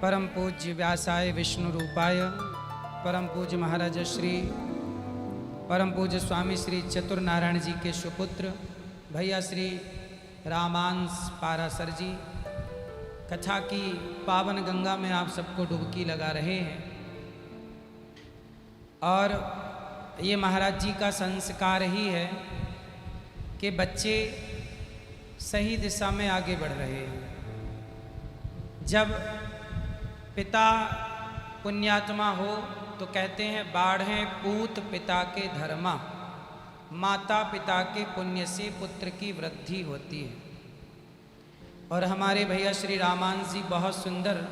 परम पूज्य व्यासाय विष्णु रूपाय परम पूज्य महाराज श्री परम पूज्य स्वामी श्री चतुर नारायण जी के सुपुत्र भैया श्री रामांश पारासर जी कथा की पावन गंगा में आप सबको डुबकी लगा रहे हैं। और ये महाराज जी का संस्कार ही है कि बच्चे सही दिशा में आगे बढ़ रहे हैं। जब पिता पुण्यात्मा हो तो कहते हैं बाढ़ें पूत पिता के धर्मा, माता पिता के पुण्य से पुत्र की वृद्धि होती है। और हमारे भैया श्री रामांश जी बहुत सुंदर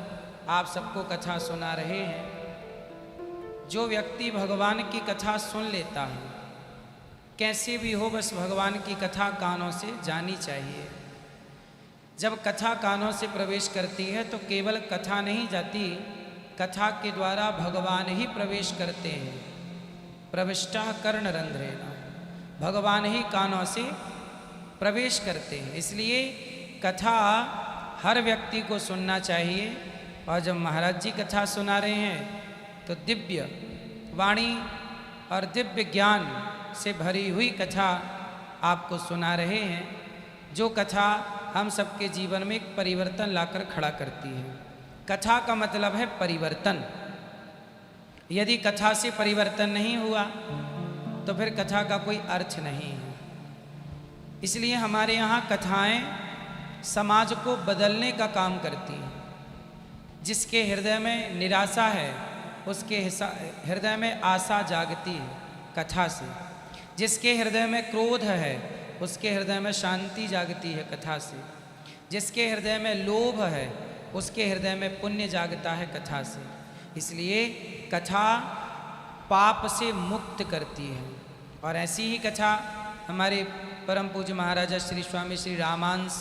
आप सबको कथा सुना रहे हैं। जो व्यक्ति भगवान की कथा सुन लेता है, कैसे भी हो बस भगवान की कथा कानों से जानी चाहिए। जब कथा कानों से प्रवेश करती है तो केवल कथा नहीं जाती, कथा के द्वारा भगवान ही प्रवेश करते हैं। प्रविष्टा कर्ण रंध्रेण, भगवान ही कानों से प्रवेश करते हैं। इसलिए कथा हर व्यक्ति को सुनना चाहिए। और जब महाराज जी कथा सुना रहे हैं तो दिव्य वाणी और दिव्य ज्ञान से भरी हुई कथा आपको सुना रहे हैं, जो कथा हम सबके जीवन में एक परिवर्तन लाकर खड़ा करती है। कथा का मतलब है परिवर्तन। यदि कथा से परिवर्तन नहीं हुआ तो फिर कथा का कोई अर्थ नहीं है। इसलिए हमारे यहाँ कथाएं समाज को बदलने का काम करती हैं। जिसके हृदय में निराशा है उसके हृदय में आशा जागती है कथा से। जिसके हृदय में क्रोध है उसके हृदय में शांति जागती है कथा से। जिसके हृदय में लोभ है उसके हृदय में पुण्य जागता है कथा से। इसलिए कथा पाप से मुक्त करती है। और ऐसी ही कथा हमारे परम पूज्य महाराजा श्री स्वामी श्री रामांश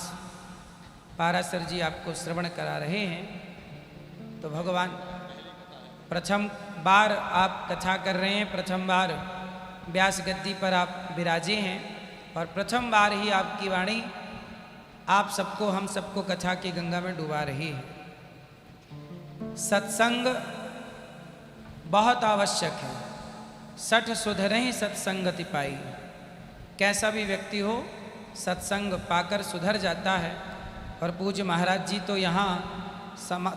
पारासर जी आपको श्रवण करा रहे हैं। तो भगवान प्रथम बार आप कथा कर रहे हैं, प्रथम बार व्यास गद्दी पर आप विराजे हैं और प्रथम बार ही आपकी वाणी आप सबको हम सबको कथा की गंगा में डुबा रही है। सत्संग बहुत आवश्यक है। सठ सुधरहि सत्संगति पाई। कैसा भी व्यक्ति हो सत्संग पाकर सुधर जाता है। और पूज्य महाराज जी तो यहाँ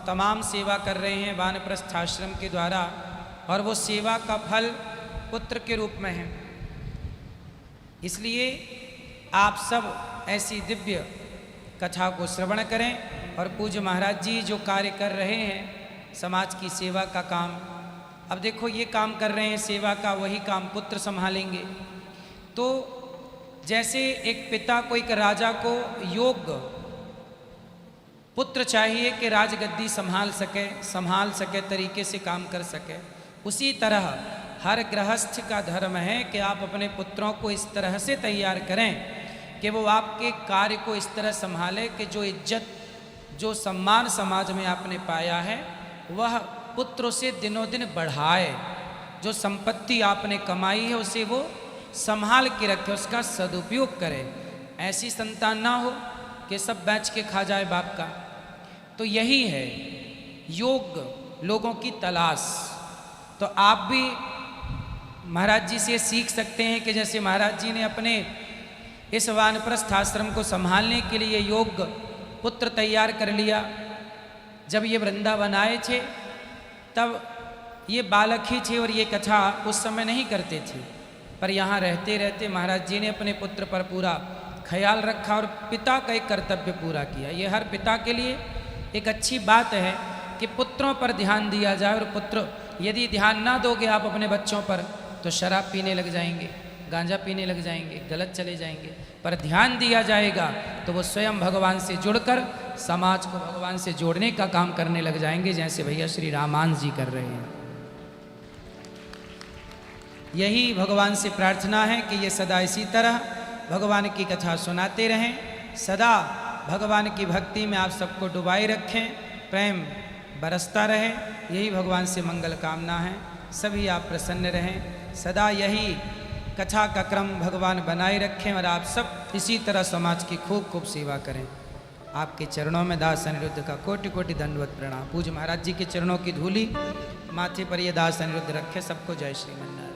तमाम सेवा कर रहे हैं वानप्रस्थ आश्रम के द्वारा, और वो सेवा का फल पुत्र के रूप में है। इसलिए आप सब ऐसी दिव्य कथा को श्रवण करें। और पूज्य महाराज जी जो कार्य कर रहे हैं समाज की सेवा का काम, अब देखो ये काम कर रहे हैं सेवा का, वही काम पुत्र संभालेंगे। तो जैसे एक पिता को एक राजा को योग्य पुत्र चाहिए कि राजगद्दी संभाल सके तरीके से काम कर सके, उसी तरह हर गृहस्थ का धर्म है कि आप अपने पुत्रों को इस तरह से तैयार करें कि वो आपके कार्य को इस तरह संभाले कि जो इज्जत जो सम्मान समाज में आपने पाया है वह पुत्र उसे दिनों दिन बढ़ाए। जो संपत्ति आपने कमाई है उसे वो संभाल के रखे, उसका सदुपयोग करे। ऐसी संतान ना हो कि सब बेच के खा जाए बाप का। तो यही है योग्य लोगों की तलाश। तो आप भी महाराज जी से सीख सकते हैं कि जैसे महाराज जी ने अपने इस वानप्रस्थ आश्रम को संभालने के लिए योग्य पुत्र तैयार कर लिया। जब ये वृंदावन आए थे तब ये बालक ही थे और ये कथा उस समय नहीं करते थे, पर यहाँ रहते रहते महाराज जी ने अपने पुत्र पर पूरा ख्याल रखा और पिता का एक कर्तव्य पूरा किया। ये हर पिता के लिए एक अच्छी बात है कि पुत्रों पर ध्यान दिया जाए। और पुत्र यदि ध्यान ना दोगे आप अपने बच्चों पर तो शराब पीने लग जाएंगे, गांजा पीने लग जाएंगे, गलत चले जाएंगे। पर ध्यान दिया जाएगा तो वो स्वयं भगवान से जुड़कर समाज को भगवान से जोड़ने का काम करने लग जाएंगे, जैसे भैया श्री रामांश जी कर रहे हैं। यही भगवान से प्रार्थना है कि ये सदा इसी तरह भगवान की कथा सुनाते रहें, सदा भगवान की भक्ति में आप सबको डुबाए रखें, प्रेम बरसता रहे। यही भगवान से मंगल कामना है। सभी आप प्रसन्न रहें, सदा यही कथा का क्रम भगवान बनाए रखें और आप सब इसी तरह समाज की खूब खूब सेवा करें। आपके चरणों में दास अनिरुद्ध का कोटि कोटि दंडवत प्रणाम। पूज्य महाराज जी के चरणों की धूली माथे पर ये दास अनिरुद्ध रखे। सबको जय श्रीमन नारायण।